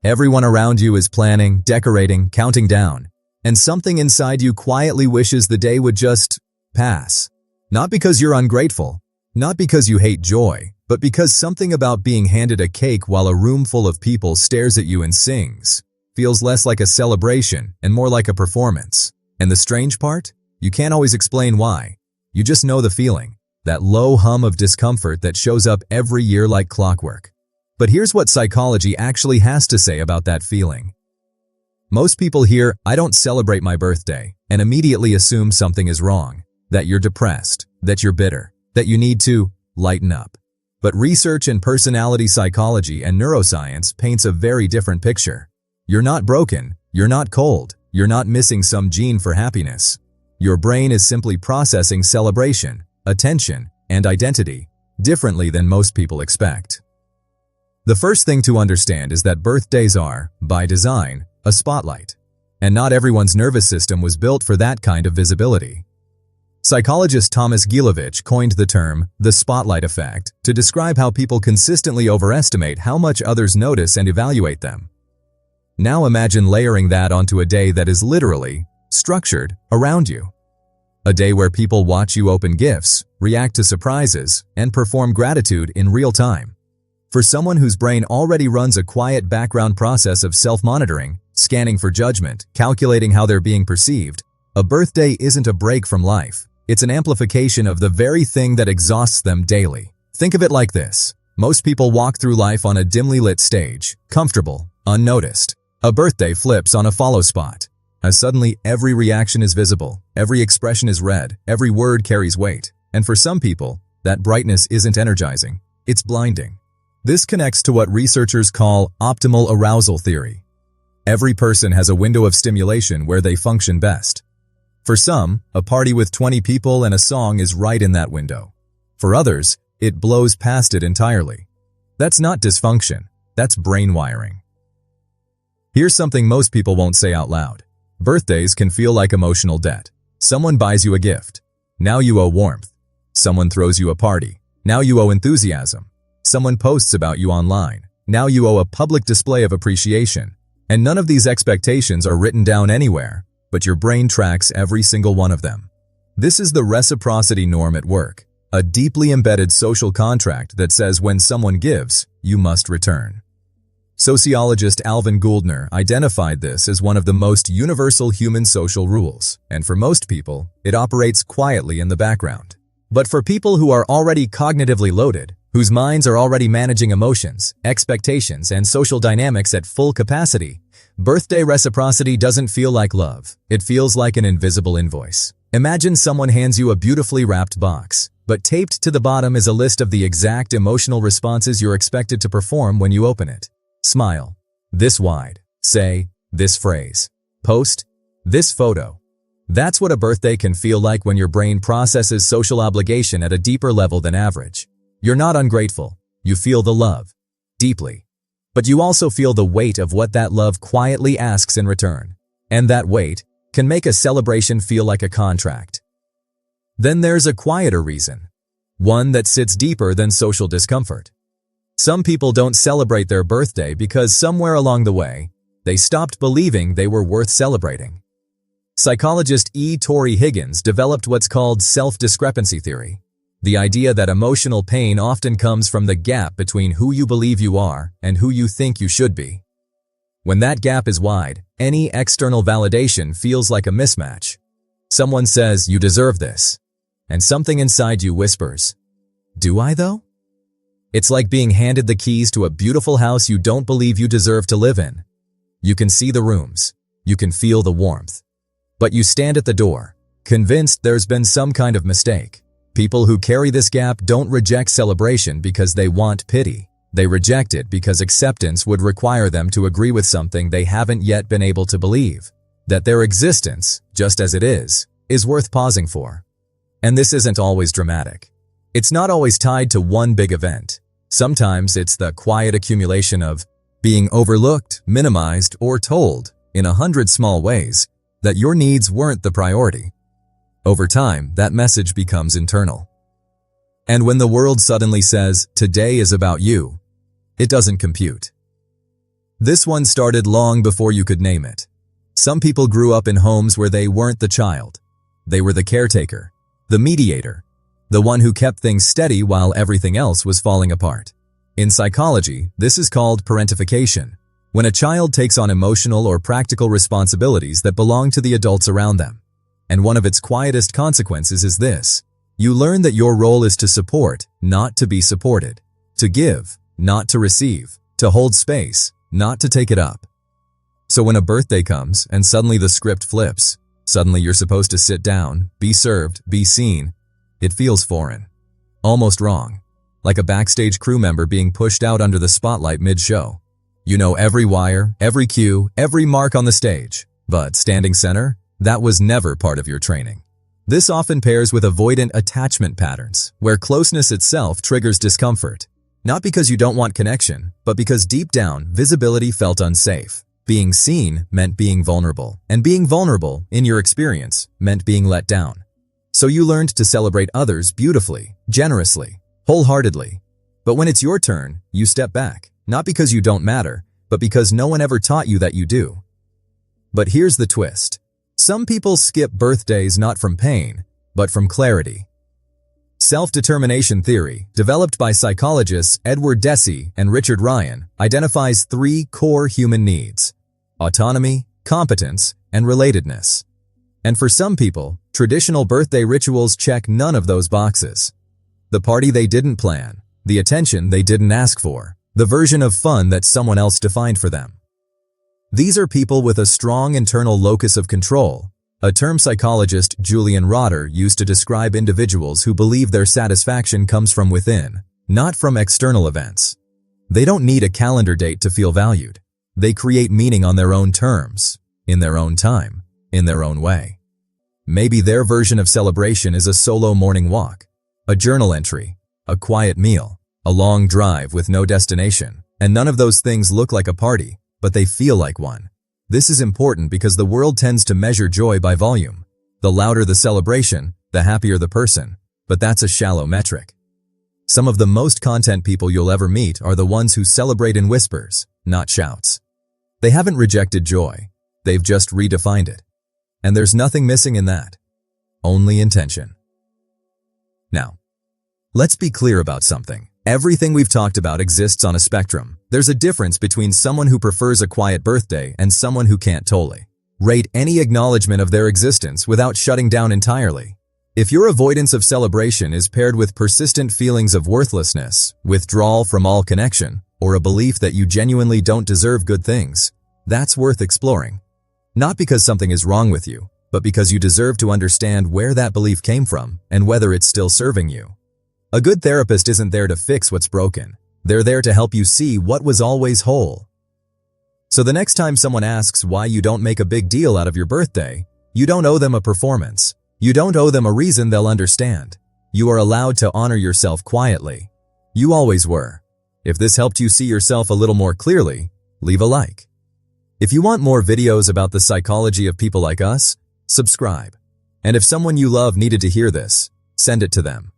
Everyone around you is planning, decorating, counting down, and something inside you quietly wishes the day would just pass. Not because you're ungrateful, not because you hate joy, but because something about being handed a cake while a room full of people stares at you and sings feels less like a celebration and more like a performance. And the strange part? You can't always explain why. You just know the feeling, that low hum of discomfort that shows up every year like clockwork. But here's what psychology actually has to say about that feeling. Most people hear, "I don't celebrate my birthday," and immediately assume something is wrong, that you're depressed, that you're bitter, that you need to lighten up. But research in personality psychology and neuroscience paints a very different picture. You're not broken, you're not cold, you're not missing some gene for happiness. Your brain is simply processing celebration, attention, and identity differently than most people expect. The first thing to understand is that birthdays are, by design, a spotlight. And not everyone's nervous system was built for that kind of visibility. Psychologist Thomas Gilovich coined the term, the spotlight effect, to describe how people consistently overestimate how much others notice and evaluate them. Now imagine layering that onto a day that is literally structured around you. A day where people watch you open gifts, react to surprises, and perform gratitude in real time. For someone whose brain already runs a quiet background process of self-monitoring, scanning for judgment, calculating how they're being perceived, a birthday isn't a break from life. It's an amplification of the very thing that exhausts them daily. Think of it like this. Most people walk through life on a dimly lit stage, comfortable, unnoticed. A birthday flips on a follow spot, as suddenly every reaction is visible, every expression is read, every word carries weight. And for some people, that brightness isn't energizing, it's blinding. This connects to what researchers call optimal arousal theory. Every person has a window of stimulation where they function best. For some, a party with 20 people and a song is right in that window. For others, it blows past it entirely. That's not dysfunction, that's brain wiring. Here's something most people won't say out loud. Birthdays can feel like emotional debt. Someone buys you a gift. Now you owe warmth. Someone throws you a party. Now you owe enthusiasm. Someone posts about you online. Now you owe a public display of appreciation. And none of these expectations are written down anywhere, but your brain tracks every single one of them. This is the reciprocity norm at work, a deeply embedded social contract that says when someone gives, you must return. Sociologist Alvin Gouldner identified this as one of the most universal human social rules, and for most people, it operates quietly in the background. But for people who are already cognitively loaded, whose minds are already managing emotions, expectations, and social dynamics at full capacity, birthday reciprocity doesn't feel like love. It feels like an invisible invoice. Imagine someone hands you a beautifully wrapped box, but taped to the bottom is a list of the exact emotional responses you're expected to perform when you open it. Smile. This wide. Say this phrase. Post this photo. That's what a birthday can feel like when your brain processes social obligation at a deeper level than average. You're not ungrateful. You feel the love. Deeply. But you also feel the weight of what that love quietly asks in return. And that weight can make a celebration feel like a contract. Then there's a quieter reason. One that sits deeper than social discomfort. Some people don't celebrate their birthday because somewhere along the way, they stopped believing they were worth celebrating. Psychologist E. Torrey Higgins developed what's called self-discrepancy theory. The idea that emotional pain often comes from the gap between who you believe you are and who you think you should be. When that gap is wide, any external validation feels like a mismatch. Someone says, "You deserve this," and something inside you whispers, "Do I though?" It's like being handed the keys to a beautiful house you don't believe you deserve to live in. You can see the rooms. You can feel the warmth. But you stand at the door, convinced there's been some kind of mistake. People who carry this gap don't reject celebration because they want pity. They reject it because acceptance would require them to agree with something they haven't yet been able to believe. That their existence, just as it is worth pausing for. And this isn't always dramatic. It's not always tied to one big event. Sometimes it's the quiet accumulation of being overlooked, minimized, or told, in 100 small ways, that your needs weren't the priority. Over time, that message becomes internal. And when the world suddenly says, "Today is about you," it doesn't compute. This one started long before you could name it. Some people grew up in homes where they weren't the child. They were the caretaker, the mediator, the one who kept things steady while everything else was falling apart. In psychology, this is called parentification, when a child takes on emotional or practical responsibilities that belong to the adults around them. And one of its quietest consequences is this: you learn that your role is to support, not to be supported, to give, not to receive, to hold space, not to take it up. So when a birthday comes and suddenly the script flips, suddenly you're supposed to sit down, be served, be seen, it feels foreign, almost wrong, like a backstage crew member being pushed out under the spotlight mid-show. You know every wire, every cue, every mark on the stage, but standing center, that was never part of your training. This often pairs with avoidant attachment patterns, where closeness itself triggers discomfort. Not because you don't want connection, but because deep down, visibility felt unsafe. Being seen meant being vulnerable, and being vulnerable, in your experience, meant being let down. So you learned to celebrate others beautifully, generously, wholeheartedly. But when it's your turn, you step back, not because you don't matter, but because no one ever taught you that you do. But here's the twist. Some people skip birthdays not from pain, but from clarity. Self-determination theory, developed by psychologists Edward Deci and Richard Ryan, identifies 3 core human needs: autonomy, competence, and relatedness. And for some people, traditional birthday rituals check none of those boxes. The party they didn't plan, the attention they didn't ask for, the version of fun that someone else defined for them. These are people with a strong internal locus of control, a term psychologist Julian Rotter used to describe individuals who believe their satisfaction comes from within, not from external events. They don't need a calendar date to feel valued. They create meaning on their own terms, in their own time, in their own way. Maybe their version of celebration is a solo morning walk, a journal entry, a quiet meal, a long drive with no destination, and none of those things look like a party, but they feel like one. This is important because the world tends to measure joy by volume. The louder the celebration, the happier the person, but that's a shallow metric. Some of the most content people you'll ever meet are the ones who celebrate in whispers, not shouts. They haven't rejected joy, they've just redefined it. And there's nothing missing in that. Only intention. Now, let's be clear about something. Everything we've talked about exists on a spectrum. There's a difference between someone who prefers a quiet birthday and someone who can't totally rate any acknowledgement of their existence without shutting down entirely. If your avoidance of celebration is paired with persistent feelings of worthlessness, withdrawal from all connection, or a belief that you genuinely don't deserve good things, that's worth exploring. Not because something is wrong with you, but because you deserve to understand where that belief came from and whether it's still serving you. A good therapist isn't there to fix what's broken. They're there to help you see what was always whole. So the next time someone asks why you don't make a big deal out of your birthday, you don't owe them a performance. You don't owe them a reason they'll understand. You are allowed to honor yourself quietly. You always were. If this helped you see yourself a little more clearly, leave a like. If you want more videos about the psychology of people like us, subscribe. And if someone you love needed to hear this, send it to them.